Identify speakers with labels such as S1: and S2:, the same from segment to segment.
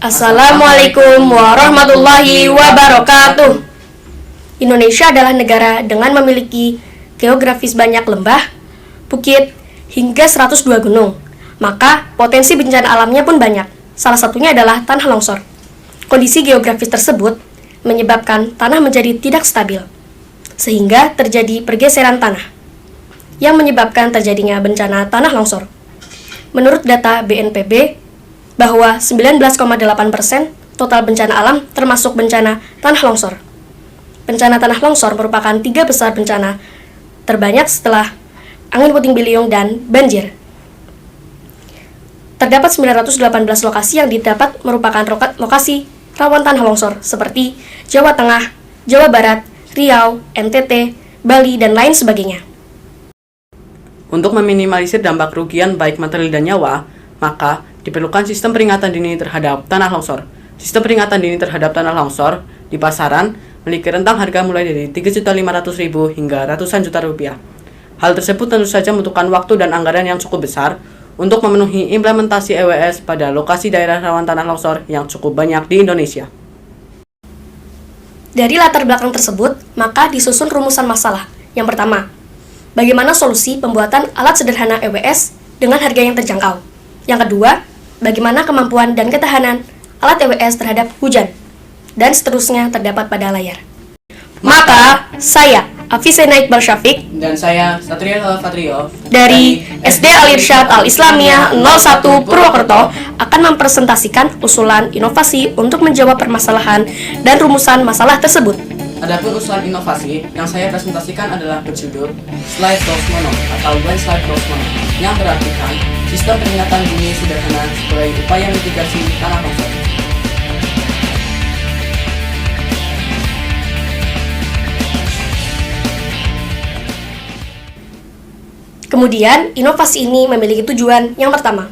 S1: Assalamualaikum warahmatullahi wabarakatuh. Indonesia adalah negara dengan memiliki geografis banyak lembah, bukit, hingga 102 gunung. Maka potensi bencana alamnya pun banyak. Salah satunya adalah tanah longsor. Kondisi geografis tersebut menyebabkan tanah menjadi tidak stabil, sehingga terjadi pergeseran tanah yang menyebabkan terjadinya bencana tanah longsor. Menurut data BNPB, bahwa 19,8% total bencana alam termasuk bencana tanah longsor. Bencana tanah longsor merupakan 3 besar bencana terbanyak setelah angin puting beliung dan banjir. Terdapat 918 lokasi yang didapat merupakan lokasi rawan tanah longsor seperti Jawa Tengah, Jawa Barat, Riau, NTT, Bali, dan lain sebagainya.
S2: Untuk meminimalisir dampak kerugian baik material dan nyawa, maka diperlukan sistem peringatan dini terhadap tanah longsor. Sistem peringatan dini terhadap tanah longsor di pasaran memiliki rentang harga mulai dari 3.500.000 hingga ratusan juta rupiah. Hal tersebut tentu saja membutuhkan waktu dan anggaran yang cukup besar untuk memenuhi implementasi EWS pada lokasi daerah rawan tanah longsor yang cukup banyak di Indonesia.
S1: Dari latar belakang tersebut, maka disusun rumusan masalah. Yang pertama, bagaimana solusi pembuatan alat sederhana EWS dengan harga yang terjangkau? Yang kedua, bagaimana kemampuan dan ketahanan alat EWS terhadap hujan? Dan seterusnya terdapat pada layar. Maka, saya, Afisena Iqbal Syafiq,
S2: Dan saya, Satria Al-Fatrio,
S1: dari SD Al-Irsyad Al-Islamiyah 01 Purwokerto akan mempresentasikan usulan inovasi untuk menjawab permasalahan dan rumusan masalah tersebut.
S2: Adapun usulan inovasi yang saya presentasikan adalah berjudul Slide Box Mono atau One Slide Box Mono, yang berartikan sistem peringatan dini sederhana sebagai upaya mitigasi tanah longsor.
S1: Kemudian, inovasi ini memiliki tujuan yang pertama,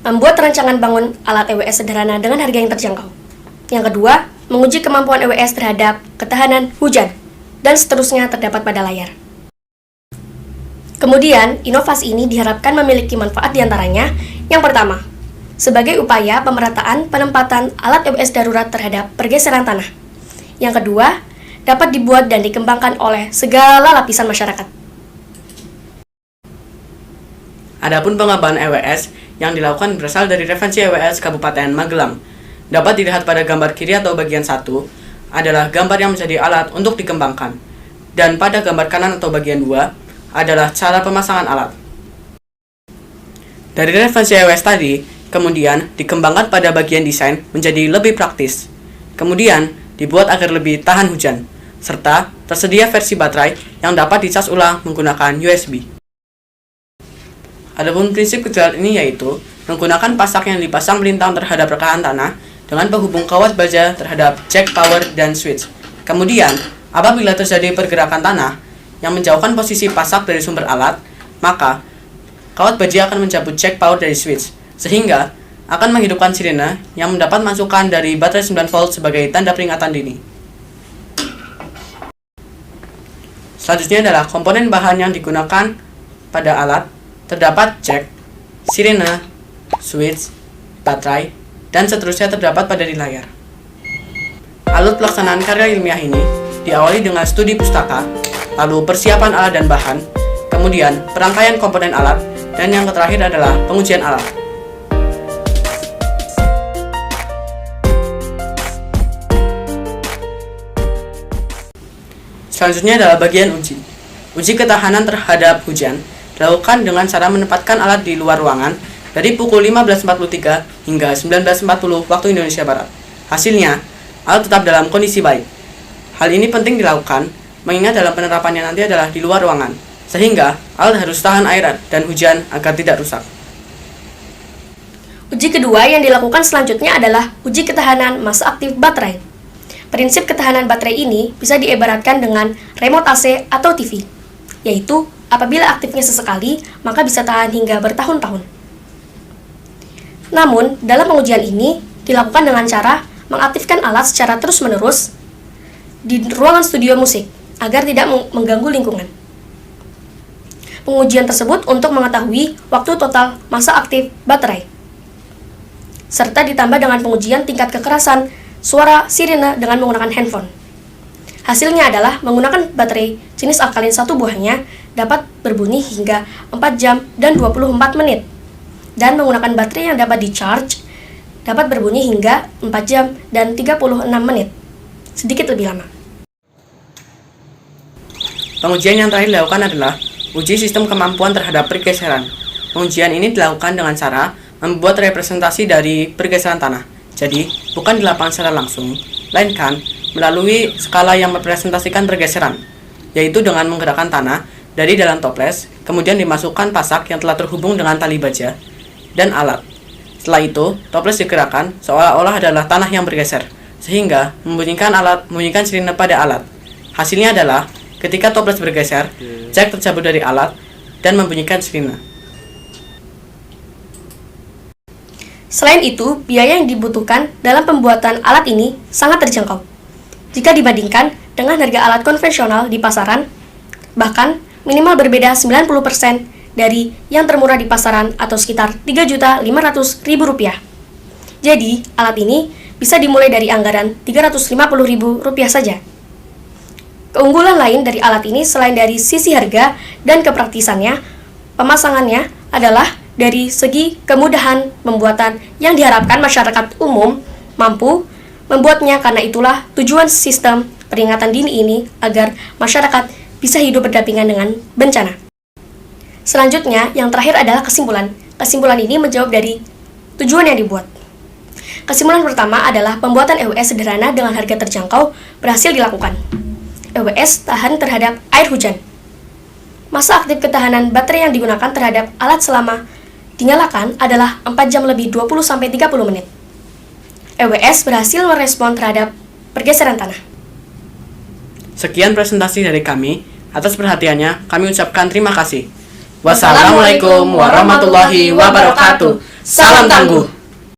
S1: membuat rancangan bangun alat EWS sederhana dengan harga yang terjangkau. Yang kedua, menguji kemampuan EWS terhadap ketahanan hujan, dan seterusnya terdapat pada layar. Kemudian, inovasi ini diharapkan memiliki manfaat diantaranya. Yang pertama, sebagai upaya pemerataan penempatan alat EWS darurat terhadap pergeseran tanah. Yang kedua, dapat dibuat dan dikembangkan oleh segala lapisan masyarakat.
S2: Adapun pengembangan EWS yang dilakukan berasal dari referensi EWS Kabupaten Magelang. Dapat dilihat pada gambar kiri atau bagian 1 adalah gambar yang menjadi alat untuk dikembangkan. Dan pada gambar kanan atau bagian 2 adalah cara pemasangan alat. Dari referensi EWS tadi, kemudian dikembangkan pada bagian desain menjadi lebih praktis. Kemudian dibuat agar lebih tahan hujan, serta tersedia versi baterai yang dapat dicas ulang menggunakan USB. Adapun prinsip kecil ini yaitu menggunakan pasak yang dipasang melintang terhadap rekahan tanah dengan penghubung kawat baja terhadap jack power dan switch. Kemudian, apabila terjadi pergerakan tanah yang menjauhkan posisi pasak dari sumber alat, maka kawat baja akan mencabut jack power dari switch, sehingga akan menghidupkan sirene yang mendapat masukan dari baterai 9 volt sebagai tanda peringatan dini. Selanjutnya adalah komponen bahan yang digunakan pada alat. Terdapat jack, sirene, switch, baterai, dan seterusnya terdapat pada di layar. Alur pelaksanaan karya ilmiah ini diawali dengan studi pustaka, lalu persiapan alat dan bahan, kemudian perangkaian komponen alat, dan yang terakhir adalah pengujian alat. Selanjutnya adalah bagian uji. Uji ketahanan terhadap hujan dilakukan dengan cara menempatkan alat di luar ruangan dari pukul 15.43 hingga 19.40 waktu Indonesia Barat. Hasilnya, alat tetap dalam kondisi baik. Hal ini penting dilakukan mengingat dalam penerapannya nanti adalah di luar ruangan, sehingga alat harus tahan air dan hujan agar tidak rusak.
S1: Uji kedua yang dilakukan selanjutnya adalah uji ketahanan masa aktif baterai. Prinsip ketahanan baterai ini bisa diibaratkan dengan remote AC atau TV, yaitu apabila aktifnya sesekali, maka bisa tahan hingga bertahun-tahun. Namun, dalam pengujian ini dilakukan dengan cara mengaktifkan alat secara terus-menerus di ruangan studio musik agar tidak mengganggu lingkungan. Pengujian tersebut untuk mengetahui waktu total masa aktif baterai. serta ditambah dengan pengujian tingkat kekerasan suara sirine dengan menggunakan handphone. Hasilnya adalah menggunakan baterai jenis alkalin satu buahnya dapat berbunyi hingga 4 jam dan 24 menit. Dan menggunakan baterai yang dapat di-charge dapat berbunyi hingga 4 jam dan 36 menit. Sedikit lebih lama.
S2: Pengujian yang terakhir dilakukan adalah uji sistem kemampuan terhadap pergeseran. Pengujian ini dilakukan dengan cara membuat representasi dari pergeseran tanah. Jadi, bukan di lapangan secara langsung, melainkan melalui skala yang merepresentasikan pergeseran, yaitu dengan menggerakkan tanah dari dalam toples, kemudian dimasukkan pasak yang telah terhubung dengan tali baja dan alat. Setelah itu, toples digerakkan seolah-olah adalah tanah yang bergeser, sehingga membunyikan sirine pada alat. Hasilnya adalah ketika toples bergeser, jak tercabut dari alat dan membunyikan sirine.
S1: Selain itu, biaya yang dibutuhkan dalam pembuatan alat ini sangat terjangkau jika dibandingkan dengan harga alat konvensional di pasaran, bahkan minimal berbeda 90% dari yang termurah di pasaran atau sekitar Rp3.500.000. Jadi, alat ini bisa dimulai dari anggaran Rp350.000 saja. Keunggulan lain dari alat ini selain dari sisi harga dan kepraktisannya, pemasangannya adalah dari segi kemudahan pembuatan yang diharapkan masyarakat umum mampu membuatnya, karena itulah tujuan sistem peringatan dini ini agar masyarakat bisa hidup berdampingan dengan bencana. Selanjutnya, yang terakhir adalah kesimpulan. Kesimpulan ini menjawab dari tujuan yang dibuat. Kesimpulan pertama adalah pembuatan EWS sederhana dengan harga terjangkau berhasil dilakukan. EWS tahan terhadap air hujan. Masa aktif ketahanan baterai yang digunakan terhadap alat selama dinyalakan adalah 4 jam lebih 20-30 menit. EWS berhasil merespon terhadap pergeseran tanah.
S2: Sekian presentasi dari kami. Atas perhatiannya, kami ucapkan terima kasih. Wassalamualaikum warahmatullahi wabarakatuh. Salam tangguh.